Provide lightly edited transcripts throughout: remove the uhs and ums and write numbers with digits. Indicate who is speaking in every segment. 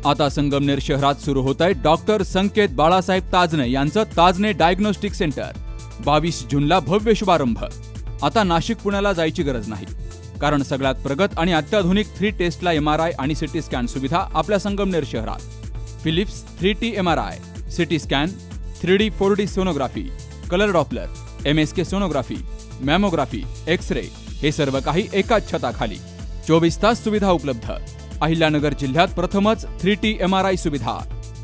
Speaker 1: आता संगमनेर शहरात सुरू होत आहे डॉक्टर संकेत बाळासाहेब ताजने यांचं ताजने डायग्नोस्टिक सेंटर। 22 जूनला भव्य शुभारंभ। आता नाशिक पुण्याला जायची गरज नाही, कारण सगळ्यात प्रगत आणि अत्याधुनिक 3 टेस्टला MRI आणि सिटी स्कॅन सुविधा आपल्या संगमनेर शहरात। Philips 3T MRI, CT scan, 3D 4D sonography, colour Doppler, MSK sonography, mammography, x-ray हे सर्व काही एकाच छताखाली। 24 तास सुविधा उपलब्ध। अहिल्यानगर जिल्ह्यात प्रथमच 3T MRI सुविधा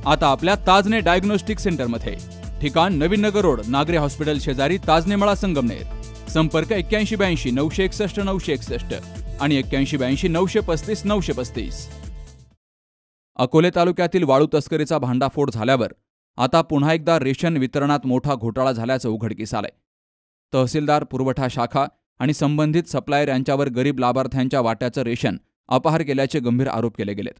Speaker 1: आता आपल्या ताजने डायग्नोस्टिक सेंटरमध्ये। ठिकाण नवीन नगर रोड, नागरे हॉस्पिटल शेजारी, ताजने मळा, संगमनेर। संपर्क 8182 961 961 आणि 8182 935 935। अकोले तालुक्यातील वाळू तस्करीचा भांडाफोड झाल्यावर आता पुन्हा एकदा रेशन वितरणात मोठा घोटाळा झाल्याचं उघडकीस आलंय। तहसीलदार, पुरवठा शाखा आणि संबंधित सप्लायर यांच्यावर गरीब लाभार्थ्यांच्या वाट्याचं रेशन अपहार केल्याचे गंभीर आरोप केले गेलेत।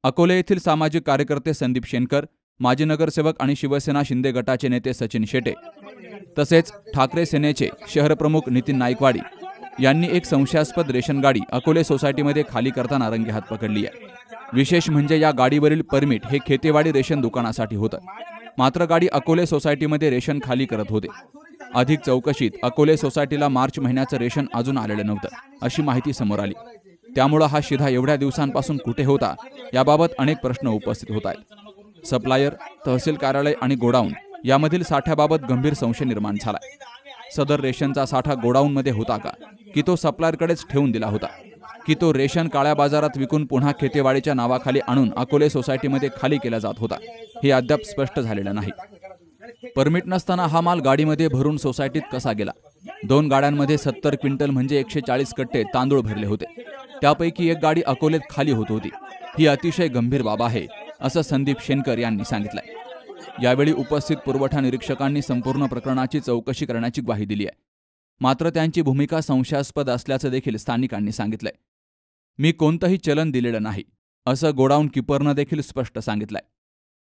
Speaker 1: अकोले येथील सामाजिक कार्यकर्ते संदीप शेनकर, माजी नगरसेवक आणि शिवसेना शिंदे गटाचे नेते सचिन शेटे तसेच ठाकरे सेनेचे शहरप्रमुख नितीन नाईकवाडी यांनी एक संशयास्पद रेशन गाडी अकोले सोसायटीमध्ये खाली करताना रंगेहात पकडली आहे। विशेष म्हणजे या गाडीवरील परमिट हे खेतेवाडी रेशन दुकानासाठी होतं, मात्र गाडी अकोले सोसायटीमध्ये रेशन खाली करत होते। अधिक चौकशीत अकोले सोसायटीला मार्च महिन्याचं रेशन अजून आलेलं नव्हतं अशी माहिती समोर आली। त्यामुळे हा शिधा एवढ्या दिवसांपासून कुठे होता याबाबत अनेक प्रश्न उपस्थित होत आहेत। सप्लायर, तहसील कार्यालय आणि गोडाऊन यामधील साठ्याबाबत गंभीर संशय निर्माण झाला। सदर रेशनचा साठा गोडाऊनमध्ये होता का, की तो सप्लायरकडेच ठेवून दिला होता, की तो रेशन काळ्या बाजारात विकून पुन्हा खेतेवाडीच्या नावाखाली आणून अकोले सोसायटीमध्ये खाली केला जात होता, हे अद्याप स्पष्ट झालेलं नाही। परमिट नसताना हा माल गाडीमध्ये भरून सोसायटीत कसा गेला? 2 गाड्यांमध्ये 70 क्विंटल म्हणजे 140 कट्टे तांदूळ भरले होते। त्यापैकी एक गाडी अकोलेत खाली होत होती। ही अतिशय गंभीर बाब आहे असं संदीप शेनकर यांनी सांगितलंय। यावेळी उपस्थित पुरवठा निरीक्षकांनी संपूर्ण प्रकरणाची चौकशी करण्याची ग्वाही दिली आहे, मात्र त्यांची भूमिका संशयास्पद असल्याचं देखील स्थानिकांनी सांगितलंय। मी कोणतंही चलन दिलेलं नाही असं गोडाऊन कीपरनं देखील स्पष्ट सांगितलंय।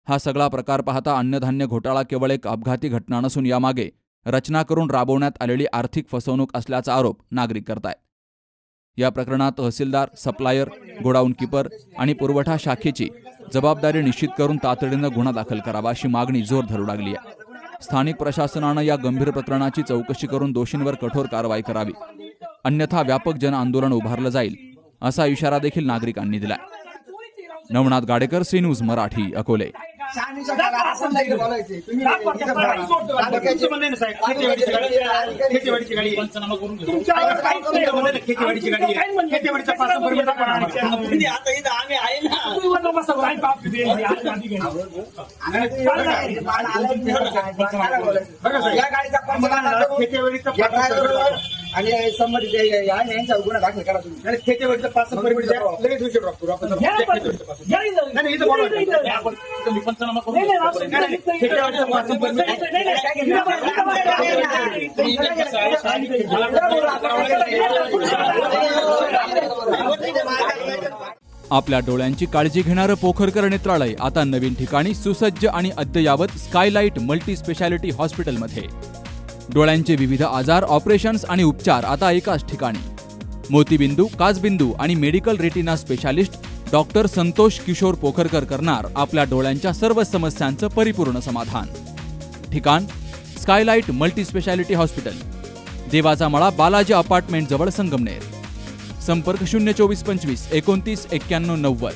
Speaker 1: हा सगळा प्रकार पाहता अन्नधान्य घोटाळा केवळ एक अपघाती घटना नसून यामागे रचना करून राबवण्यात आलेली आर्थिक फसवणूक असल्याचा आरोप नागरिक करतायत। या प्रकरणात तहसीलदार, सप्लायर, गोडाऊन कीपर आणि पुरवठा शाखेची जबाबदारी निश्चित करून तातडीनं गुन्हा दाखल करावा अशी मागणी जोर धरू लागली आहे। स्थानिक प्रशासनानं या गंभीर प्रकरणाची चौकशी करून दोषींवर कठोर कारवाई करावी, अन्यथा व्यापक जन आंदोलन उभारलं जाईल असा इशारा देखील नागरिकांनी दिलाय। Navnath Gadekar, C News Marathi, Akole.
Speaker 2: आणि संबंधित यांचा गुन्हा दाखल करा तुम्ही। खेतीवरचं पास परमिट द्या, लगेच विषय ड्रॉप करू आपण। नाही इथं बोला, आपण तुम्ही पंचनामा करू। खेतीवरचं पास परमिट
Speaker 1: आपल्या डोळ्यांची काळजी घेणारं पोखरकर नेत्रालय आता नवीन ठिकाणी सुसज्ज आणि अद्ययावत स्कायलाइट मल्टी स्पेशालिटी हॉस्पिटलमध्ये। डोळ्यांचे विविध आजार, ऑपरेशन्स आणि उपचार आता एकाच ठिकाणी। मोतीबिंदू, काचबिंदू आणि medical retina specialist doctor Santosh Kishor Pokharkar करणार आपल्या डोळ्यांच्या सर्व समस्यांचं परिपूर्ण समाधान। ठिकाण स्कायलाइट मल्टी स्पेशालिटी हॉस्पिटल, देवाचा मळा, बालाजी अपार्टमेंट जवळ, संगमनेर। संपर्क 024 25 29 91 90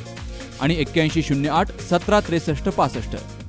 Speaker 1: आणि 8108 17 63 65।